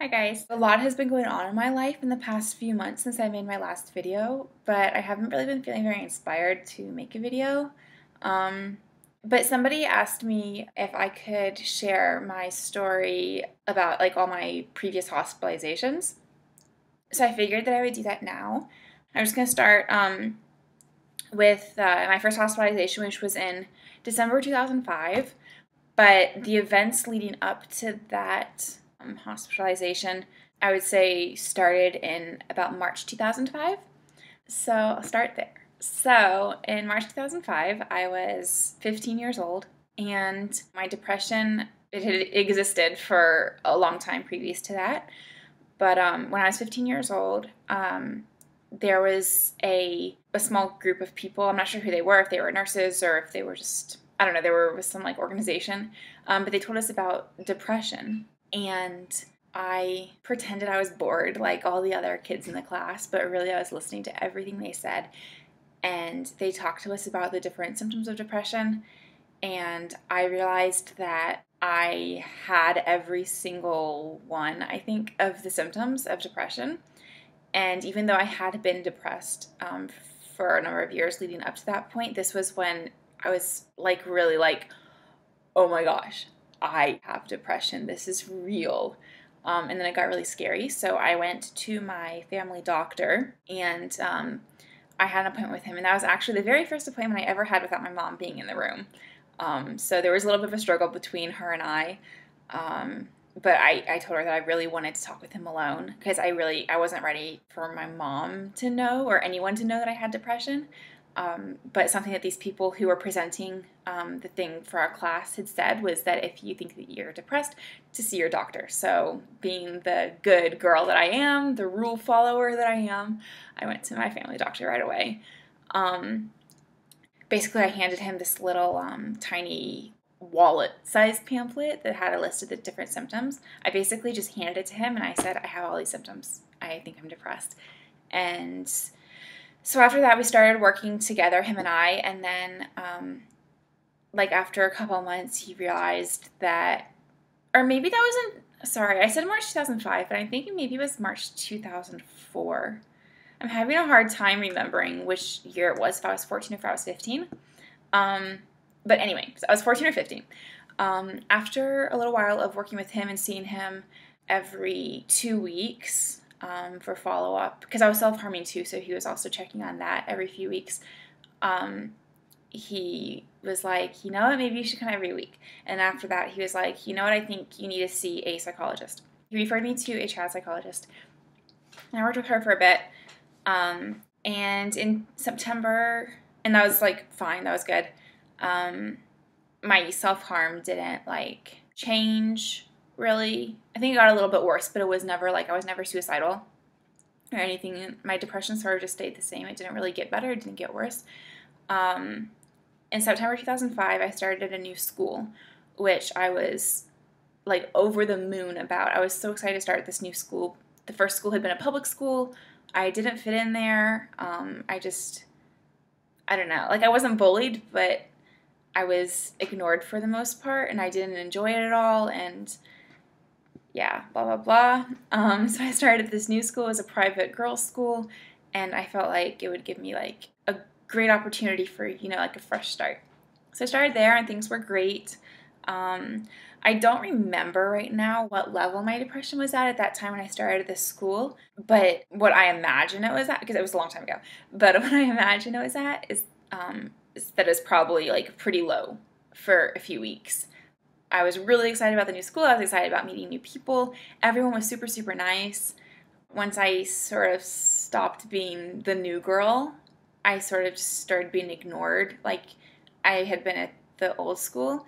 Hi guys. A lot has been going on in my life in the past few months since I made my last video, but I haven't really been feeling very inspired to make a video. Um, but somebody asked me if I could share my story about like all my previous hospitalizations. So I figured that I would do that now. I'm just going to start with my first hospitalization, which was in December 2005. But the events leading up to that hospitalization, I would say, started in about March 2005. So I'll start there. So in March 2005, I was 15 years old, and my depression, it had existed for a long time previous to that. But when I was 15 years old, there was a small group of people. I'm not sure who they were, if they were nurses or if they were just, I don't know, they were with some like organization. But they told us about depression. And I pretended I was bored like all the other kids in the class, but really I was listening to everything they said. And they talked to us about the different symptoms of depression. And I realized that I had every single one, I think, of the symptoms of depression. And even though I had been depressed for a number of years leading up to that point, this was when I was like really like, oh my gosh, I have depression. This is real. And then it got really scary. So I went to my family doctor and I had an appointment with him. And that was actually the very first appointment I ever had without my mom being in the room. So there was a little bit of a struggle between her and I. But I told her that I really wanted to talk with him alone because I wasn't ready for my mom to know or anyone to know that I had depression. But something that these people who were presenting the thing for our class had said was that if you think that you're depressed, to see your doctor. So being the good girl that I am, the rule follower that I am, I went to my family doctor right away. Basically, I handed him this little tiny wallet-sized pamphlet that had a list of the different symptoms. I basically just handed it to him and I said, I have all these symptoms. I think I'm depressed. And so after that, we started working together, him and I, and then like after a couple months, he realized that, or maybe that wasn't, sorry, I said March 2005, but I'm thinking maybe it was March 2004. I'm having a hard time remembering which year it was, if I was 14 or if I was 15. But anyway, so I was 14 or 15. After a little while of working with him and seeing him every 2 weeks for follow-up, because I was self-harming too, so he was also checking on that every few weeks, he was like, you know what, maybe you should come every week. And after that, he was like, you know what, I think you need to see a psychologist. He referred me to a child psychologist. And I worked with her for a bit. And in September, and that was like fine, that was good. My self-harm didn't like change really. I think it got a little bit worse, but it was never like, I was never suicidal or anything. My depression sort of just stayed the same. It didn't really get better, it didn't get worse. In September 2005, I started a new school, which I was like over the moon about. I was so excited to start this new school. The first school had been a public school. I didn't fit in there. I don't know. Like, I wasn't bullied, but I was ignored for the most part, and I didn't enjoy it at all, and yeah, blah, blah, blah. So I started this new school as a private girls' school, and I felt like it would give me, like, a great opportunity for, you know, like a fresh start. So I started there, and things were great. I don't remember right now what level my depression was at that time when I started this school, but what I imagine it was at, because it was a long time ago, but what I imagine it was at is that it's probably like pretty low for a few weeks. I was really excited about the new school. I was excited about meeting new people. Everyone was super, super nice. Once I sort of stopped being the new girl, I sort of just started being ignored. Like I had been at the old school.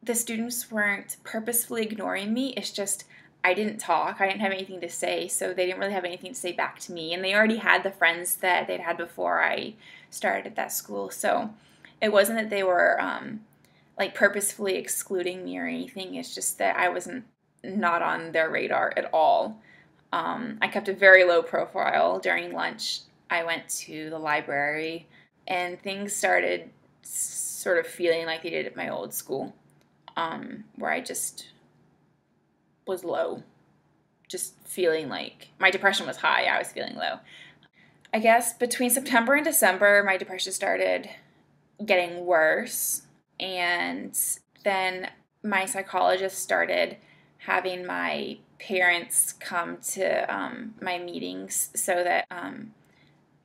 The students weren't purposefully ignoring me. It's just I didn't talk. I didn't have anything to say, so they didn't really have anything to say back to me. And they already had the friends that they'd had before I started at that school. So it wasn't that they were like purposefully excluding me or anything. It's just that I wasn't not on their radar at all. I kept a very low profile. During lunch, I went to the library, and things started sort of feeling like they did at my old school. Where I just was low. just feeling like my depression was high. I was feeling low. I guess between September and December, my depression started getting worse. And then my psychologist started having my parents come to my meetings so that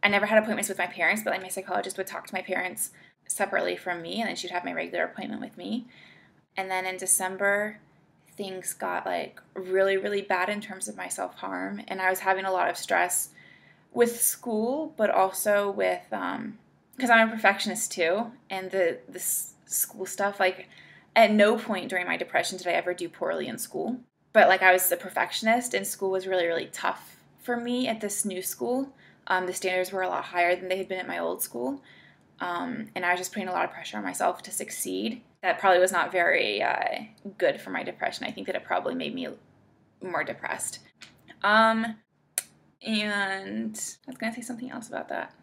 I never had appointments with my parents, but like my psychologist would talk to my parents separately from me, and then she'd have my regular appointment with me. And then in December, things got like really, really bad in terms of my self-harm, and I was having a lot of stress with school, but also with because I'm a perfectionist too, and the school stuff, like at no point during my depression did I ever do poorly in school, but like I was a perfectionist, and school was really, really tough for me at this new school. The standards were a lot higher than they had been at my old school, and I was just putting a lot of pressure on myself to succeed. That probably was not very good for my depression. I think that it probably made me more depressed. And I was going to say something else about that.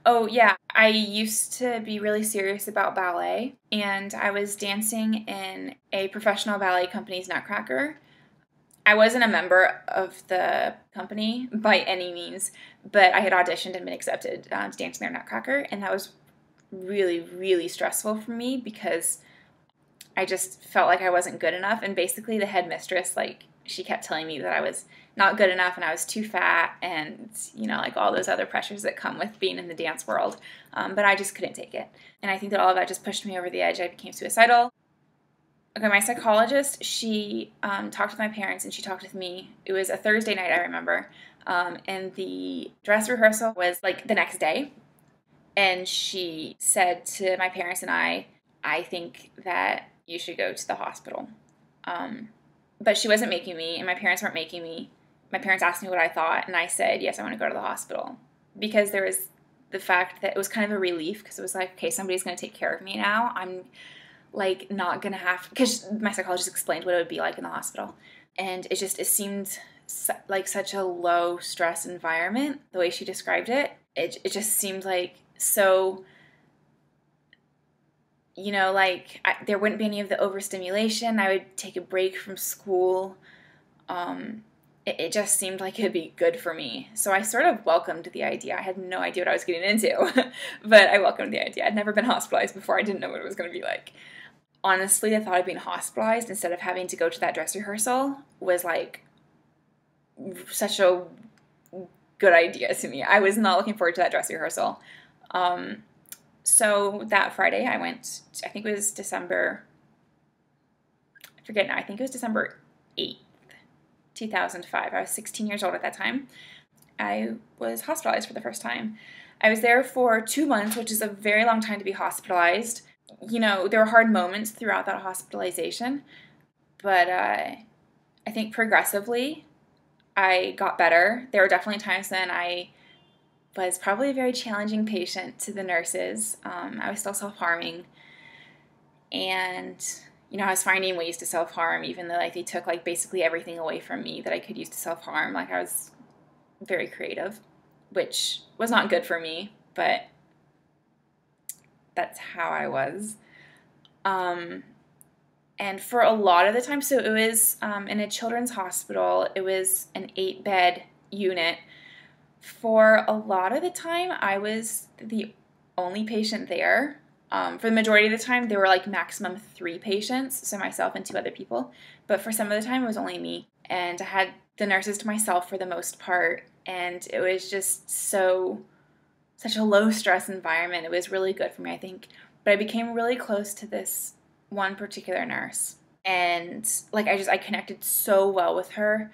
Oh, yeah. I used to be really serious about ballet, and I was dancing in a professional ballet company's Nutcracker. I wasn't a member of the company by any means, but I had auditioned and been accepted to dance in their Nutcracker, and that was really, really stressful for me because I just felt like I wasn't good enough. And basically the headmistress, like, she kept telling me that I was not good enough and I was too fat and, you know, like all those other pressures that come with being in the dance world. But I just couldn't take it. And I think that all of that just pushed me over the edge. I became suicidal. Okay, my psychologist, she talked with my parents and she talked with me. It was a Thursday night, I remember. And the dress rehearsal was like the next day. And she said to my parents and I think that you should go to the hospital. But she wasn't making me, and my parents weren't making me. My parents asked me what I thought, and I said, yes, I want to go to the hospital. Because there was the fact that it was kind of a relief, because it was like, okay, somebody's going to take care of me now. I'm, like, not going to have, because my psychologist explained what it would be like in the hospital. And it seemed like such a low stress environment, the way she described it. It just seemed like so, you know, like there wouldn't be any of the overstimulation. I would take a break from school. It just seemed like it'd be good for me. So I sort of welcomed the idea. I had no idea what I was getting into, but I welcomed the idea. I'd never been hospitalized before. I didn't know what it was going to be like. Honestly, the thought of being hospitalized instead of having to go to that dress rehearsal was like such a good idea to me. I was not looking forward to that dress rehearsal. So that Friday I went, I think it was December, I forget now, I think it was December 8th, 2005. I was 16 years old at that time. I was hospitalized for the first time. I was there for 2 months, which is a very long time to be hospitalized. You know, there were hard moments throughout that hospitalization, but I think progressively I got better. There were definitely times when I was probably a very challenging patient to the nurses. I was still self-harming, and you know, I was finding ways to self-harm, even though like they took like basically everything away from me that I could use to self-harm. Like I was very creative, which was not good for me, but that's how I was. And for a lot of the time, so it was in a children's hospital. It was an 8-bed unit. For a lot of the time, I was the only patient there. For the majority of the time, there were like maximum 3 patients, so myself and 2 other people. But for some of the time, it was only me. And I had the nurses to myself for the most part. And it was just such a low stress environment. It was really good for me, I think. But I became really close to this one particular nurse. And like I connected so well with her.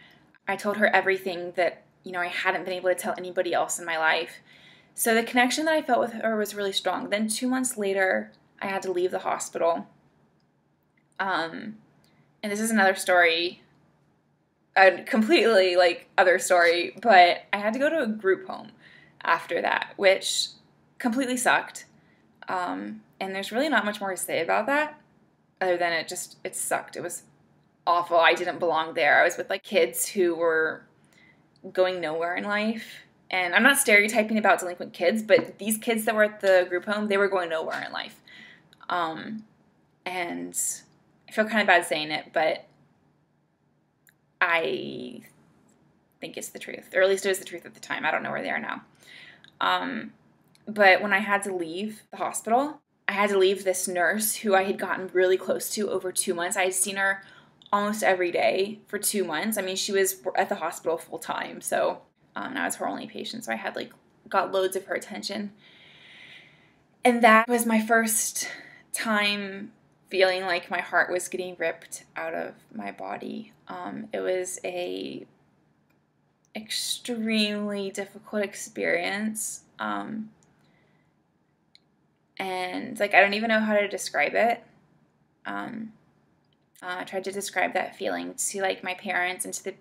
I told her everything that, you know, I hadn't been able to tell anybody else in my life. So the connection that I felt with her was really strong. Then 2 months later, I had to leave the hospital. And this is another story, a completely like other story, but I had to go to a group home after that, which completely sucked. And there's really not much more to say about that other than it sucked. It was awful. I didn't belong there. I was with like kids who were going nowhere in life. And I'm not stereotyping about delinquent kids, but these kids that were at the group home, they were going nowhere in life. And I feel kind of bad saying it, but I think it's the truth, or at least it was the truth at the time. I don't know where they are now. But when I had to leave the hospital, I had to leave this nurse who I had gotten really close to over 2 months. I had seen her almost every day for 2 months. I mean, she was at the hospital full time, so I was her only patient, so I had got loads of her attention. And that was my first time feeling like my heart was getting ripped out of my body. It was a extremely difficult experience. And I don't even know how to describe it. I tried to describe that feeling to my parents and to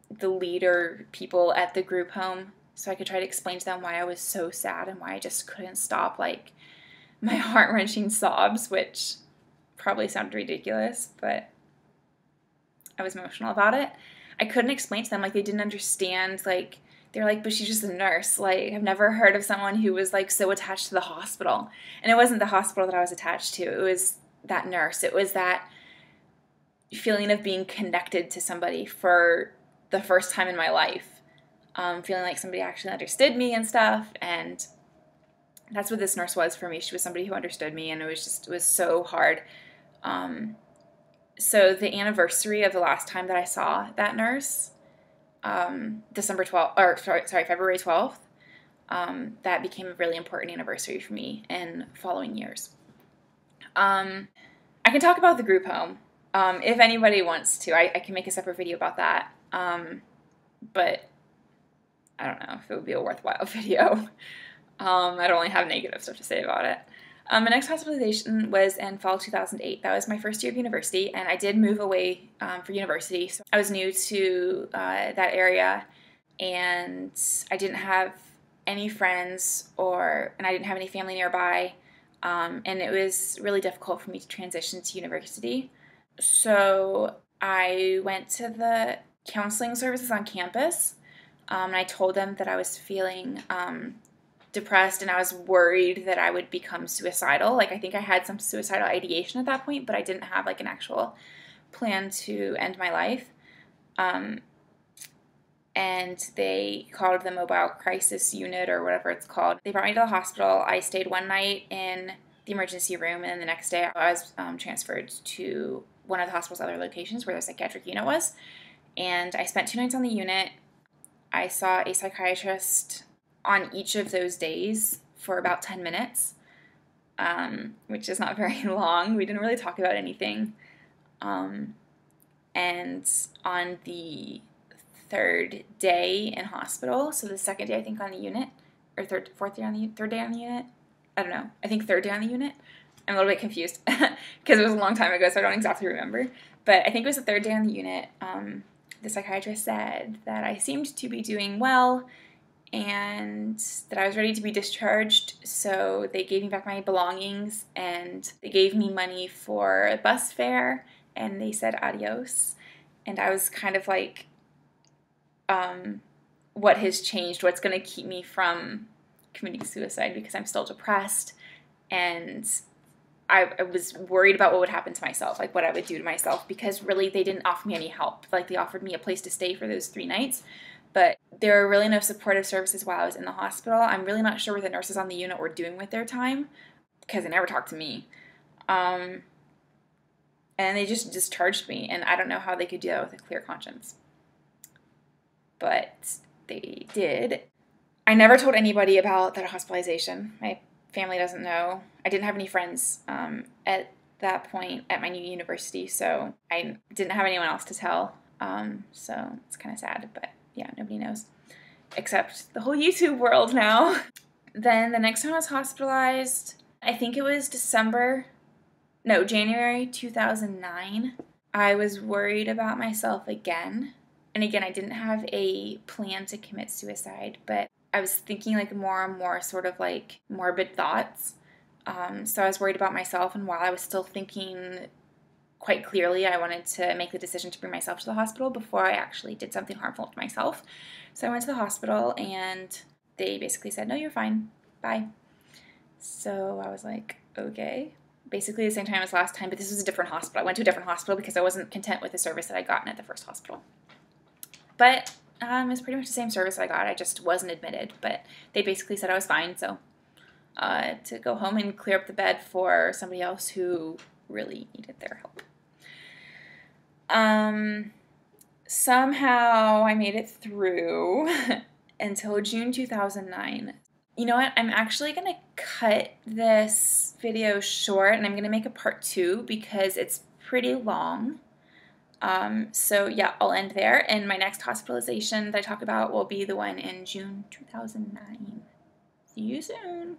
the leader people at the group home, so I could try to explain to them why I was so sad and why I just couldn't stop my heart-wrenching sobs, which probably sounded ridiculous, but I was emotional about it. I couldn't explain to them, they didn't understand, they're like, but she's just a nurse. I've never heard of someone who was so attached to the hospital. And it wasn't the hospital that I was attached to, it was that nurse. It was that feeling of being connected to somebody for the first time in my life, feeling like somebody actually understood me and stuff, and that's what this nurse was for me. She was somebody who understood me, and it was so hard. So the anniversary of the last time that I saw that nurse, February 12th, that became a really important anniversary for me in following years. I can talk about the group home. If anybody wants to, I can make a separate video about that. But I don't know if it would be a worthwhile video. I'd only have negative stuff to say about it. My next hospitalization was in fall 2008. That was my first year of university, and I did move away for university. So I was new to that area, and I didn't have any friends and I didn't have any family nearby, and it was really difficult for me to transition to university. So I went to the counseling services on campus, and I told them that I was feeling depressed and I was worried that I would become suicidal. I think I had some suicidal ideation at that point, but I didn't have an actual plan to end my life. And they called the mobile crisis unit or whatever it's called. They brought me to the hospital. I stayed one night in the emergency room, and then the next day I was transferred to one of the hospital's other locations where the psychiatric unit was. And I spent 2 nights on the unit. I saw a psychiatrist on each of those days for about 10 minutes, which is not very long. We didn't really talk about anything. And on the 3rd day in hospital, so the 2nd day I think on the unit, or third day on the unit, I don't know, I think 3rd day on the unit. I'm a little bit confused because it was a long time ago, so I don't exactly remember. But I think it was the 3rd day on the unit. The psychiatrist said that I seemed to be doing well and that I was ready to be discharged, so they gave me back my belongings and they gave me money for a bus fare and they said adios. And I was kind of like, what has changed? What's going to keep me from committing suicide? Because I'm still depressed, and I was worried about what would happen to myself, what I would do to myself, because really they didn't offer me any help. They offered me a place to stay for those 3 nights, but there were really no supportive services while I was in the hospital. I'm really not sure what the nurses on the unit were doing with their time, because they never talked to me. And they just discharged me, and I don't know how they could do that with a clear conscience. But they did. I never told anybody about that hospitalization. My family doesn't know. I didn't have any friends at that point at my new university, so I didn't have anyone else to tell. So it's kind of sad, but yeah, nobody knows. Except the whole YouTube world now. Then the next time I was hospitalized, I think it was January 2009. I was worried about myself again. And again, I didn't have a plan to commit suicide, but I was thinking more and more sort of morbid thoughts. So I was worried about myself, and while I was still thinking quite clearly, I wanted to make the decision to bring myself to the hospital before I actually did something harmful to myself. So I went to the hospital, and they basically said, no, you're fine. Bye. So I was like, okay, basically the same time as last time, but this was a different hospital. I went to a different hospital because I wasn't content with the service that I'd gotten at the first hospital. But it's pretty much the same service I got. I just wasn't admitted, but they basically said I was fine, so to go home and clear up the bed for somebody else who really needed their help. Somehow I made it through until June 2009. You know what? I'm actually going to cut this video short, and I'm going to make a part 2 because it's pretty long. So yeah, I'll end there, and my next hospitalization that I talk about will be the one in June 2009. See you soon.